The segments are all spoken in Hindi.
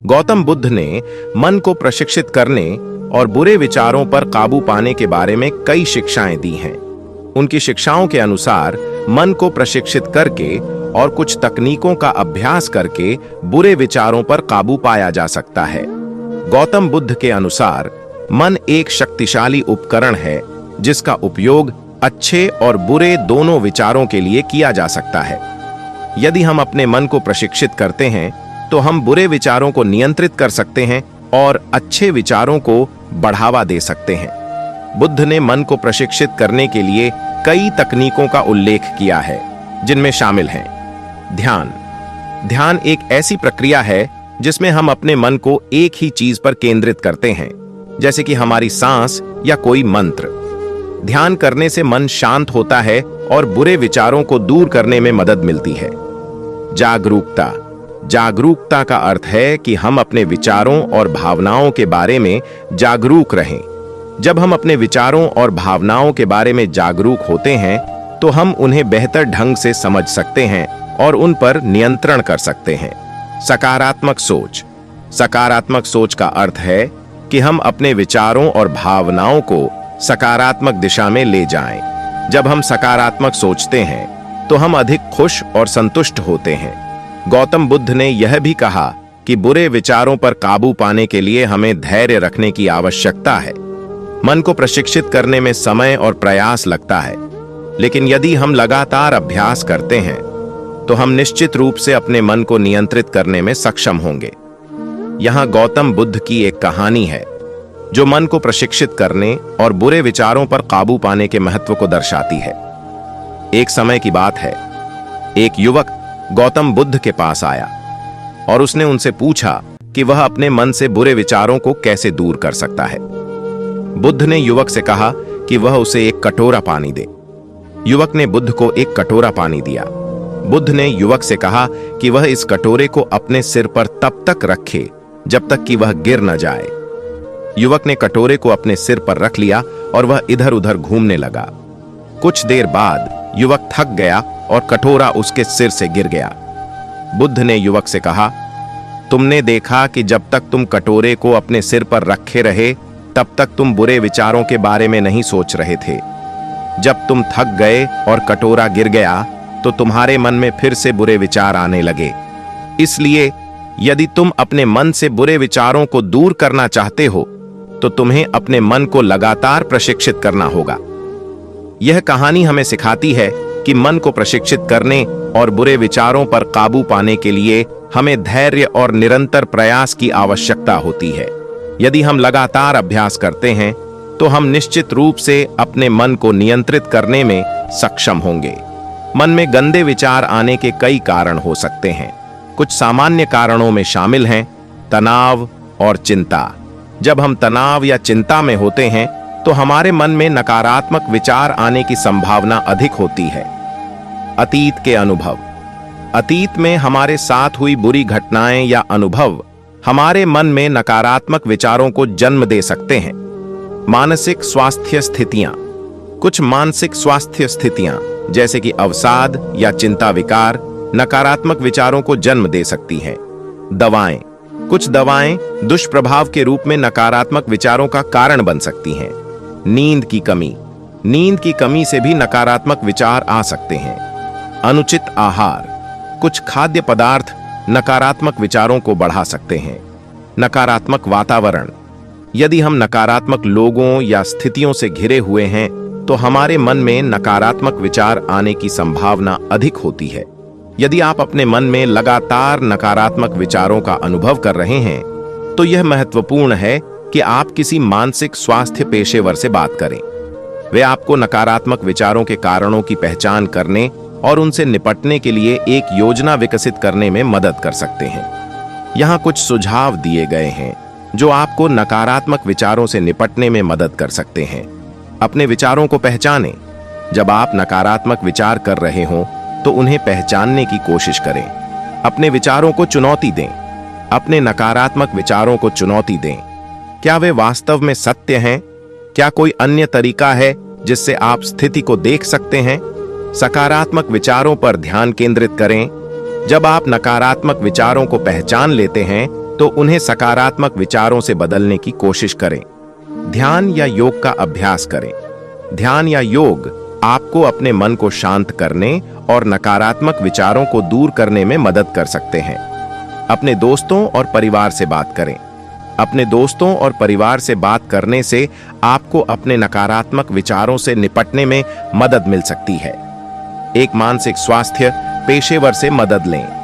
गौतम बुद्ध ने मन को प्रशिक्षित करने और बुरे विचारों पर काबू पाने के बारे में कई शिक्षाएं दी हैं। उनकी शिक्षाओं के अनुसार मन को प्रशिक्षित करके और कुछ तकनीकों का अभ्यास करके बुरे विचारों पर काबू पाया जा सकता है। गौतम बुद्ध के अनुसार मन एक शक्तिशाली उपकरण है जिसका उपयोग अच्छे और बुरे दोनों विचारों के लिए किया जा सकता है। यदि हम अपने मन को प्रशिक्षित करते हैं तो हम बुरे विचारों को नियंत्रित कर सकते हैं और अच्छे विचारों को बढ़ावा दे सकते हैं। बुद्ध ने मन को प्रशिक्षित करने के लिए कई तकनीकों का उल्लेख किया है, जिनमें शामिल हैं ध्यान। ध्यान एक ऐसी प्रक्रिया है जिसमें हम अपने मन को एक ही चीज पर केंद्रित करते हैं, जैसे कि हमारी सांस या कोई मंत्र। ध्यान करने से मन शांत होता है और बुरे विचारों को दूर करने में मदद मिलती है। जागरूकता। जागरूकता का अर्थ है कि हम अपने विचारों और भावनाओं के बारे में जागरूक रहें। जब हम अपने विचारों और भावनाओं के बारे में जागरूक होते हैं तो हम उन्हें बेहतर ढंग से समझ सकते हैं और उन पर नियंत्रण कर सकते हैं। सकारात्मक सोच। सकारात्मक सोच का अर्थ है कि हम अपने विचारों और भावनाओं को सकारात्मक दिशा में ले जाएं। जब हम सकारात्मक सोचते हैं तो हम अधिक खुश और संतुष्ट होते हैं। गौतम बुद्ध ने यह भी कहा कि बुरे विचारों पर काबू पाने के लिए हमें धैर्य रखने की आवश्यकता है। मन को प्रशिक्षित करने में समय और प्रयास लगता है, लेकिन यदि हम लगातार अभ्यास करते हैं तो हम निश्चित रूप से अपने मन को नियंत्रित करने में सक्षम होंगे। यहां गौतम बुद्ध की एक कहानी है जो मन को प्रशिक्षित करने और बुरे विचारों पर काबू पाने के महत्व को दर्शाती है। एक समय की बात है, एक युवक गौतम बुद्ध के पास आया और उसने उनसे पूछा कि वह अपने मन से बुरे विचारों को कैसे दूर कर सकता है। बुद्ध ने युवक से कहा कि वह उसे एक कटोरा पानी दे। युवक ने बुद्ध को एक कटोरा पानी दिया। बुद्ध ने युवक से कहा कि वह इस कटोरे को अपने सिर पर तब तक रखे जब तक कि वह गिर न जाए। युवक ने कटोरे को अपने सिर पर रख लिया और वह इधर उधर घूमने लगा। कुछ देर बाद युवक थक गया और कटोरा उसके सिर से गिर गया। बुद्ध ने युवक से कहा, तुमने देखा कि जब तक तुम कटोरे को अपने सिर पर रखे रहे तब तक तुम बुरे विचारों के बारे में नहीं सोच रहे थे। जब तुम थक गए और कटोरा गिर गया तो तुम्हारे मन में फिर से बुरे विचार आने लगे। इसलिए यदि तुम अपने मन से बुरे विचारों को दूर करना चाहते हो तो तुम्हें अपने मन को लगातार प्रशिक्षित करना होगा। यह कहानी हमें सिखाती है कि मन को प्रशिक्षित करने और बुरे विचारों पर काबू पाने के लिए हमें धैर्य और निरंतर प्रयास की आवश्यकता होती है। यदि हम लगातार अभ्यास करते हैं तो हम निश्चित रूप से अपने मन को नियंत्रित करने में सक्षम होंगे। मन में गंदे विचार आने के कई कारण हो सकते हैं। कुछ सामान्य कारणों में शामिल हैं तनाव और चिंता। जब हम तनाव या चिंता में होते हैं तो हमारे मन में नकारात्मक विचार आने की संभावना अधिक होती है। अतीत के अनुभव। अतीत में हमारे साथ हुई बुरी घटनाएं या अनुभव हमारे मन में नकारात्मक विचारों को जन्म दे सकते हैं। मानसिक स्वास्थ्य स्थितियां। कुछ मानसिक स्वास्थ्य स्थितियां जैसे कि अवसाद या चिंता विकार नकारात्मक विचारों को जन्म दे सकती हैं। दवाएं। कुछ दवाएं दुष्प्रभाव के रूप में नकारात्मक विचारों का कारण बन सकती हैं। नींद की कमी। नींद की कमी से भी नकारात्मक विचार आ सकते हैं। अनुचित आहार। कुछ खाद्य पदार्थ नकारात्मक विचारों को बढ़ा सकते हैं। नकारात्मक वातावरण। यदि हम नकारात्मक लोगों या स्थितियों से घिरे हुए हैं तो हमारे मन में नकारात्मक विचार आने की संभावना अधिक होती है। यदि आप अपने मन में लगातार नकारात्मक विचारों का अनुभव कर रहे हैं तो यह महत्वपूर्ण है कि आप किसी मानसिक स्वास्थ्य पेशेवर से बात करें। वे आपको नकारात्मक विचारों के कारणों की पहचान करने और उनसे निपटने के लिए एक योजना विकसित करने में मदद कर सकते हैं। यहाँ कुछ सुझाव दिए गए हैं जो आपको नकारात्मक विचारों से निपटने में मदद कर सकते हैं। अपने विचारों को पहचानें। जब आप नकारात्मक विचार कर रहे हों तो उन्हें पहचानने की कोशिश करें। अपने विचारों को चुनौती दें। अपने नकारात्मक विचारों को चुनौती दें। क्या वे वास्तव में सत्य हैं? क्या कोई अन्य तरीका है जिससे आप स्थिति को देख सकते हैं? सकारात्मक विचारों पर ध्यान केंद्रित करें। जब आप नकारात्मक विचारों को पहचान लेते हैं तो उन्हें सकारात्मक विचारों से बदलने की कोशिश करें। ध्यान या योग का अभ्यास करें। ध्यान या योग आपको अपने मन को शांत करने और नकारात्मक विचारों को दूर करने में मदद कर सकते हैं। अपने दोस्तों और परिवार से बात करें। अपने दोस्तों और परिवार से बात करने से आपको अपने नकारात्मक विचारों से निपटने में मदद मिल सकती है। एक मानसिक स्वास्थ्य पेशेवर से मदद लें।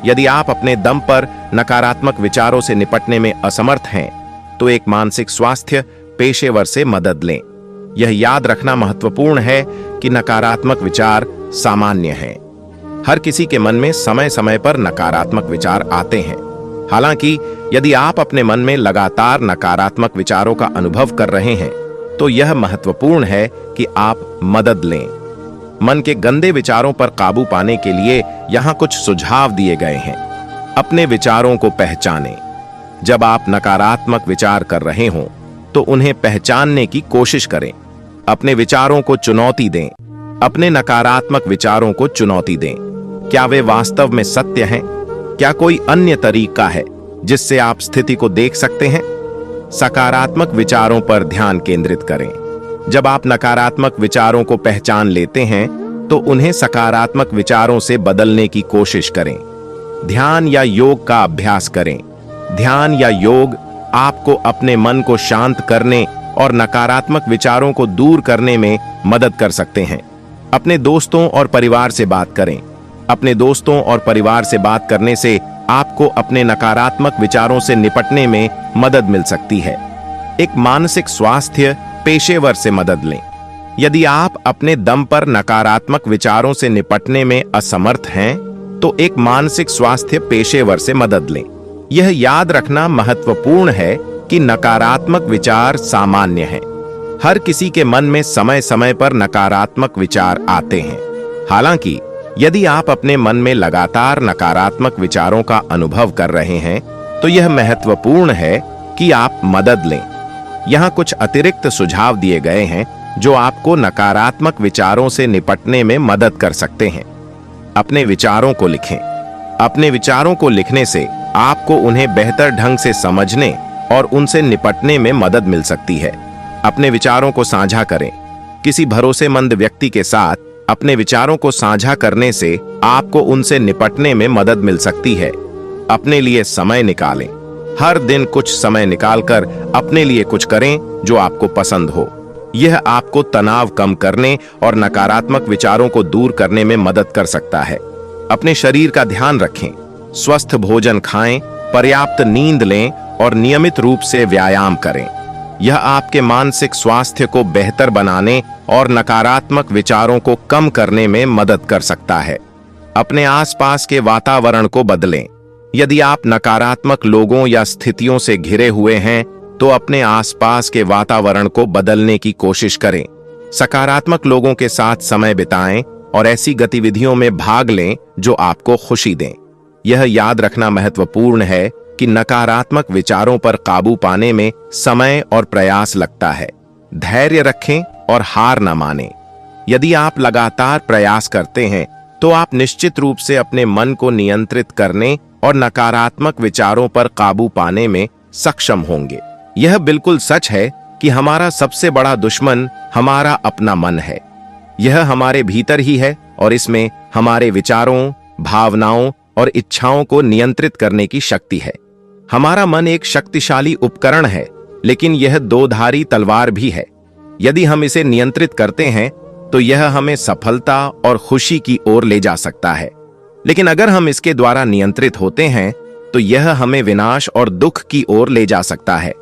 यदि आप अपने दम पर नकारात्मक विचारों से निपटने में असमर्थ हैं, तो एक मानसिक स्वास्थ्य पेशेवर से मदद लें। यह याद रखना महत्वपूर्ण है कि नकारात्मक विचार सामान्य हैं। हर किसी के मन में समय समय पर नकारात्मक विचार आते हैं। हालांकि यदि आप अपने मन में लगातार नकारात्मक विचारों का अनुभव कर रहे हैं, तो यह महत्वपूर्ण है कि आप मदद लें। मन के गंदे विचारों पर काबू पाने के लिए यहां कुछ सुझाव दिए गए हैं। अपने विचारों को पहचानें। जब आप नकारात्मक विचार कर रहे हों, तो उन्हें पहचानने की कोशिश करें। अपने विचारों को चुनौती दें। अपने नकारात्मक विचारों को चुनौती दें। क्या वे वास्तव में सत्य हैं? क्या कोई अन्य तरीका है जिससे आप स्थिति को देख सकते हैं? सकारात्मक विचारों पर ध्यान केंद्रित करें। जब आप नकारात्मक विचारों को पहचान लेते हैं, तो उन्हें सकारात्मक विचारों से बदलने की कोशिश करें। ध्यान या योग का अभ्यास करें। ध्यान या योग आपको अपने मन को शांत करने और नकारात्मक विचारों को दूर करने में मदद कर सकते हैं। अपने दोस्तों और परिवार से बात करें। अपने दोस्तों और परिवार से बात करने से आपको अपने नकारात्मक विचारों से निपटने में मदद मिल सकती है। एक मानसिक स्वास्थ्य पेशेवर से मदद लें। यदि आप अपने दम पर नकारात्मक विचारों से निपटने में असमर्थ हैं, तो एक मानसिक स्वास्थ्य पेशेवर से मदद लें। यह याद रखना महत्वपूर्ण है कि नकारात्मक विचार सामान्य हैं। हर किसी के मन में समय समय पर नकारात्मक विचार आते हैं। हालांकि यदि आप अपने मन में लगातार नकारात्मक विचारों का अनुभव कर रहे हैं, तो यह महत्वपूर्ण है कि आप मदद लें। यहाँ कुछ अतिरिक्त सुझाव दिए गए हैं जो आपको नकारात्मक विचारों से निपटने में मदद कर सकते हैं। अपने विचारों को लिखें। अपने विचारों को लिखने से आपको उन्हें बेहतर ढंग से समझने और उनसे निपटने में मदद मिल सकती है। अपने विचारों को साझा करें। किसी भरोसेमंद व्यक्ति के साथ अपने विचारों को साझा करने से आपको उनसे निपटने में मदद मिल सकती है। अपने लिए समय निकालें। हर दिन कुछ समय निकालकर अपने लिए कुछ करें जो आपको पसंद हो। यह आपको तनाव कम करने और नकारात्मक विचारों को दूर करने में मदद कर सकता है। अपने शरीर का ध्यान रखें। स्वस्थ भोजन खाएं, पर्याप्त नींद लें और नियमित रूप से व्यायाम करें। यह आपके मानसिक स्वास्थ्य को बेहतर बनाने और नकारात्मक विचारों को कम करने में मदद कर सकता है। अपने आसपास के वातावरण को बदलें। यदि आप नकारात्मक लोगों या स्थितियों से घिरे हुए हैं, तो अपने आसपास के वातावरण को बदलने की कोशिश करें। सकारात्मक लोगों के साथ समय बिताएं और ऐसी गतिविधियों में भाग लें जो आपको खुशी दें। यह याद रखना महत्वपूर्ण है कि नकारात्मक विचारों पर काबू पाने में समय और प्रयास लगता है। धैर्य रखें और हार न मानें। यदि आप लगातार प्रयास करते हैं, तो आप निश्चित रूप से अपने मन को नियंत्रित करने और नकारात्मक विचारों पर काबू पाने में सक्षम होंगे। यह बिल्कुल सच है कि हमारा सबसे बड़ा दुश्मन हमारा अपना मन है। यह हमारे भीतर ही है और इसमें हमारे विचारों, भावनाओं और इच्छाओं को नियंत्रित करने की शक्ति है। हमारा मन एक शक्तिशाली उपकरण है, लेकिन यह दो-धारी तलवार भी है। यदि हम इसे नियंत्रित करते हैं, तो यह हमें सफलता और खुशी की ओर ले जा सकता है। लेकिन अगर हम इसके द्वारा नियंत्रित होते हैं, तो यह हमें विनाश और दुख की ओर ले जा सकता है।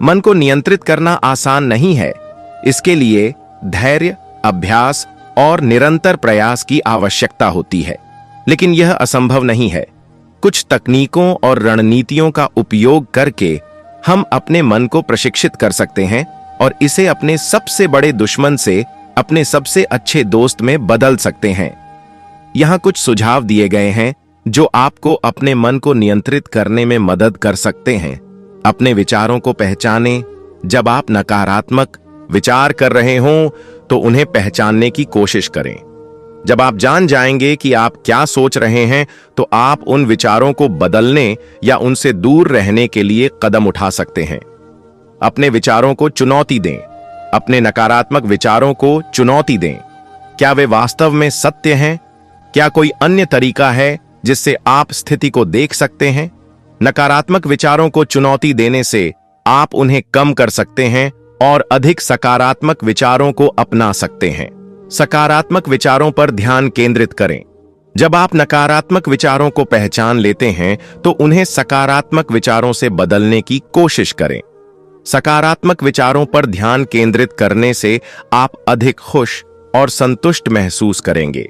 मन को नियंत्रित करना आसान नहीं है। इसके लिए धैर्य, अभ्यास और निरंतर प्रयास की आवश्यकता होती है, लेकिन यह असंभव नहीं है। कुछ तकनीकों और रणनीतियों का उपयोग करके हम अपने मन को प्रशिक्षित कर सकते हैं और इसे अपने सबसे बड़े दुश्मन से अपने सबसे अच्छे दोस्त में बदल सकते हैं। यहाँ कुछ सुझाव दिए गए हैं जो आपको अपने मन को नियंत्रित करने में मदद कर सकते हैं। अपने विचारों को पहचानें। जब आप नकारात्मक विचार कर रहे हों, तो उन्हें पहचानने की कोशिश करें। जब आप जान जाएंगे कि आप क्या सोच रहे हैं, तो आप उन विचारों को बदलने या उनसे दूर रहने के लिए कदम उठा सकते हैं। अपने विचारों को चुनौती दें। अपने नकारात्मक विचारों को चुनौती दें। क्या वे वास्तव में सत्य हैं? क्या कोई अन्य तरीका है जिससे आप स्थिति को देख सकते हैं? नकारात्मक विचारों को चुनौती देने से आप उन्हें कम कर सकते हैं और अधिक सकारात्मक विचारों को अपना सकते हैं। सकारात्मक विचारों पर ध्यान केंद्रित करें। जब आप नकारात्मक विचारों को पहचान लेते हैं, तो उन्हें सकारात्मक विचारों से बदलने की कोशिश करें। सकारात्मक विचारों पर ध्यान केंद्रित करने से आप अधिक खुश और संतुष्ट महसूस करेंगे।